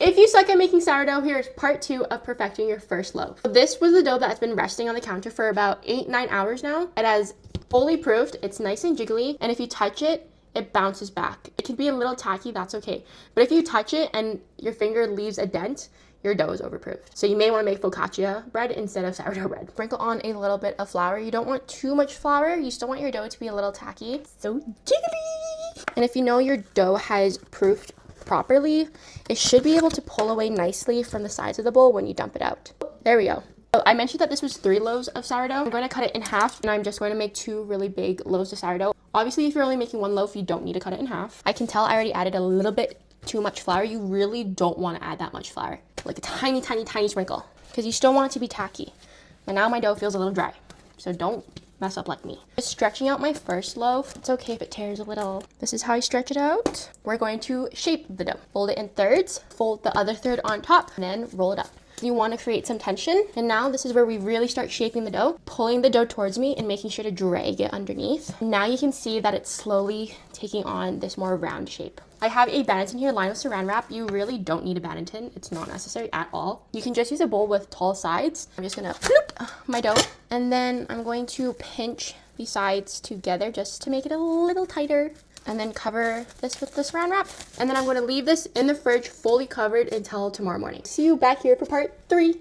If you suck at making sourdough, here's part 2 of perfecting your first loaf. This was the dough that's been resting on the counter for about 8-9 hours now. It has fully proofed, it's nice and jiggly, and if you touch it, it bounces back. It can be a little tacky, that's okay. But if you touch it and your finger leaves a dent, your dough is overproofed. So you may want to make focaccia bread instead of sourdough bread. Sprinkle on a little bit of flour. You don't want too much flour. You still want your dough to be a little tacky. So jiggly! And if you know your dough has proofed properly, it should be able to pull away nicely from the sides of the bowl when you dump it out. There we go. So I mentioned that this was 3 loaves of sourdough. I'm going to cut it in half, and I'm just going to make 2 really big loaves of sourdough. Obviously, if you're only making 1 loaf, you don't need to cut it in half. I can tell I already added a little bit too much flour. You really don't want to add that much flour. Like a tiny, tiny, tiny sprinkle, because you still want it to be tacky. But now my dough feels a little dry, so don't mess up like me. Just stretching out my first loaf. It's okay if it tears a little. This is how I stretch it out. We're going to shape the dough. Fold it in thirds, fold the other third on top, and then roll it up. You want to create some tension, and now this is where we really start shaping the dough, pulling the dough towards me and making sure to drag it underneath. Now you can see that it's slowly taking on this more round shape. I have a Banneton here lined with saran wrap. You really don't need a Banneton. It's not necessary at all. You can just use a bowl with tall sides. I'm just gonna bloop my dough, and then I'm going to pinch the sides together just to make it a little tighter. And then cover this with the saran wrap. And then I'm going to leave this in the fridge fully covered until tomorrow morning. See you back here for part 3.